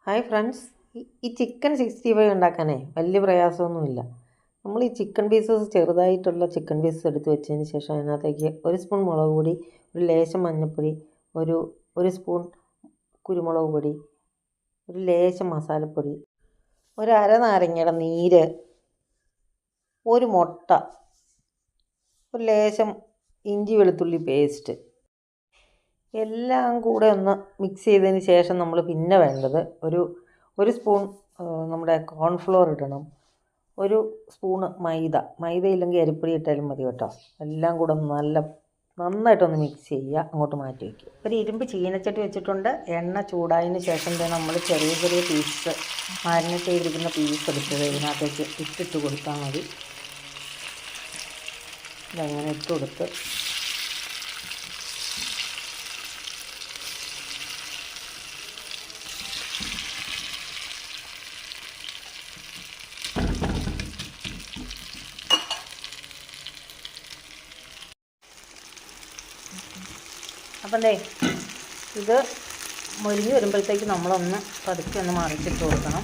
Hi friends, ഈ chicken 65 ഉണ്ടാക്കാനേ വലിയ പ്രയാസമൊന്നുമില്ല. നമ്മൾ ഈ ചിക്കൻ പീസസ് ചെറുതായിട്ടുള്ള ചിക്കൻ പീസസ് എടുത്ത് വെച്ചതിന് ശേഷം അതിനകത്തേക്ക് ഒരു സ്പൂൺ മുളക് പൊടി, ഒരു ലേശം മഞ്ഞൾപ്പൊടി, ഒരു ഒരു സ്പൂൺ കുരുമുളക് പൊടി, ഒരു ലേശം മസാലപ്പൊടി, ഒരു അരനാരങ്ങയുടെ നീര്, ഒരു മുട്ട, ഒരു ലേശം ഇഞ്ചി വെളുത്തുള്ളി പേസ്റ്റ് എല്ലാം കൂടെ ഒന്ന് മിക്സ് ചെയ്തതിന് ശേഷം നമ്മൾ പിന്നെ വേണ്ടത് ഒരു സ്പൂൺ നമ്മുടെ കോൺഫ്ലോർ ഇടണം, ഒരു സ്പൂണ് മൈദ ഇല്ലെങ്കിൽ അരിപ്പൊടി ഇട്ടാലും മതി കേട്ടോ. എല്ലാം കൂടെ നന്നായിട്ടൊന്ന് മിക്സ് ചെയ്യുക, അങ്ങോട്ട് മാറ്റി വയ്ക്കുക. ഒരു ഇരുമ്പ് ചീനച്ചട്ടി വെച്ചിട്ടുണ്ട്. എണ്ണ ചൂടായതിന് ശേഷം നമ്മൾ ചെറിയ ചെറിയ പീസ് മാരിനേറ്റ് ചെയ്തിരിക്കുന്ന പീസ് എടുത്തത് ഇതിനകത്തേക്ക് ഇട്ടിട്ട് കൊടുത്താൽ മതി. ഇതങ്ങനെ ഇട്ട് കൊടുത്ത് അപ്പം ഇത് മൊരിഞ്ഞ് വരുമ്പോഴത്തേക്ക് നമ്മളൊന്ന് പതുക്കെ ഒന്ന് മറിച്ചിട്ട് കൊടുക്കണം.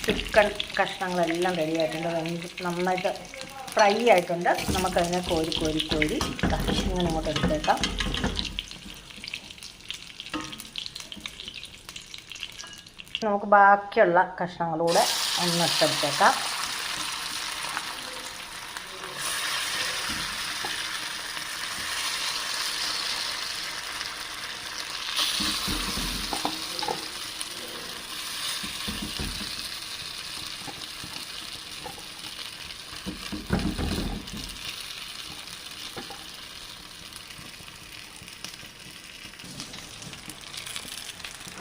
ചിക്കൻ കഷ്ണങ്ങളെല്ലാം റെഡി ആയിട്ടുണ്ട്. നന്നായിട്ട് ഫ്രൈ ആയിട്ടുണ്ട്. നമുക്കതിനെ കോരി കഷ്ണങ്ങൾ ഇങ്ങോട്ട് എടുത്തേക്കാം. നമുക്ക് ബാക്കിയുള്ള കഷ്ണങ്ങളൂടെ ഒന്ന് ഇട്ടെടുത്തേക്കാം.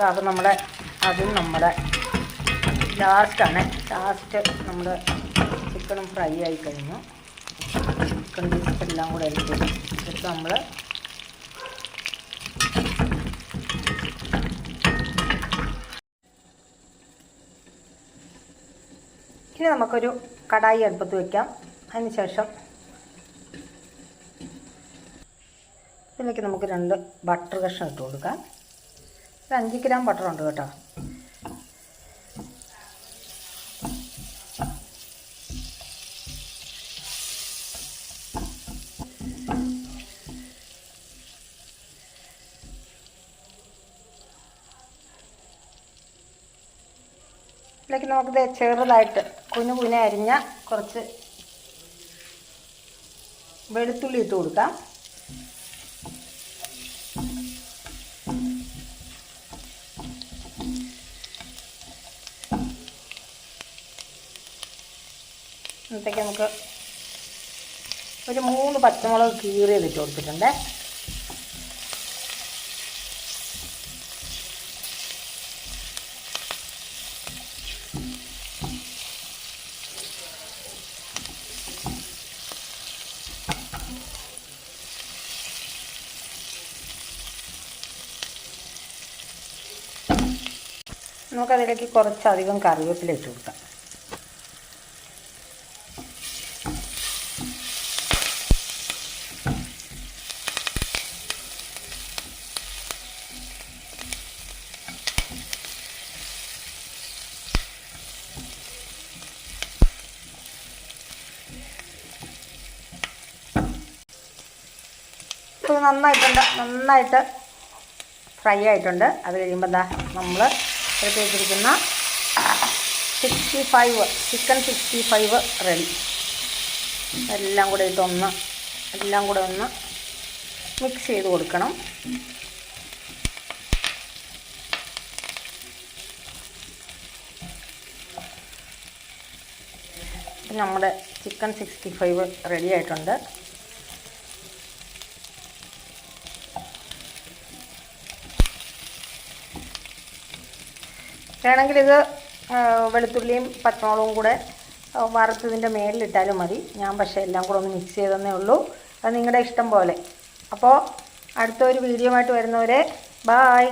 അപ്പം നമ്മുടെ ലാസ്റ്റ് നമ്മുടെ ചിക്കനും ഫ്രൈ ആയി കഴിഞ്ഞു. ചിക്കൻ പീസ് എല്ലാം കൂടെ എടുത്ത് നമ്മൾ ഇനി നമുക്കൊരു കടായി അടുപ്പത്ത് വയ്ക്കാം. അതിന് ശേഷം ഇതിലേക്ക് നമുക്ക് 2 ബട്ടർ കഷ്ണം ഇട്ട് കൊടുക്കാം. 5 ഗ്രാം ബട്ടറുണ്ട് കേട്ടോ. ഇതിലേക്ക് നമുക്ക് ചെറുതായിട്ട് കുഞ്ഞു അരിഞ്ഞ കുറച്ച് വെളുത്തുള്ളി ഇട്ട് കൊടുക്കാം. ഇന്നത്തേക്ക് നമുക്ക് ഒരു 3 പച്ചമുളക് കീറിയതിട്ട് കൊടുത്തിട്ടുണ്ട്. നമുക്കതിലേക്ക് കുറച്ചധികം കറിവേപ്പില ഇട്ട് കൊടുക്കാം. നന്നായിട്ട് ഫ്രൈ ആയിട്ടുണ്ട്. അത് കഴിയുമ്പോൾ നമ്മൾ എടുത്ത് വെച്ചിരിക്കുന്ന ചിക്കൻ 65 റെഡി. എല്ലാം കൂടെ ഒന്ന് മിക്സ് ചെയ്ത് കൊടുക്കണം. നമ്മുടെ ചിക്കൻ 65 റെഡി ആയിട്ടുണ്ട്. വേണമെങ്കിൽ ഇത് വെളുത്തുള്ളിയും പച്ചമുളകും കൂടെ വറുത്തതിൻ്റെ മേലിലിട്ടാലും മതി. ഞാൻ പക്ഷേ എല്ലാം കൂടെ ഒന്ന് മിക്സ് ചെയ്തെന്നേ ഉള്ളൂ. അത് നിങ്ങളുടെ ഇഷ്ടം പോലെ. അപ്പോൾ അടുത്തൊരു വീഡിയോ ആയിട്ട് വരുന്നവരെ ബായ്.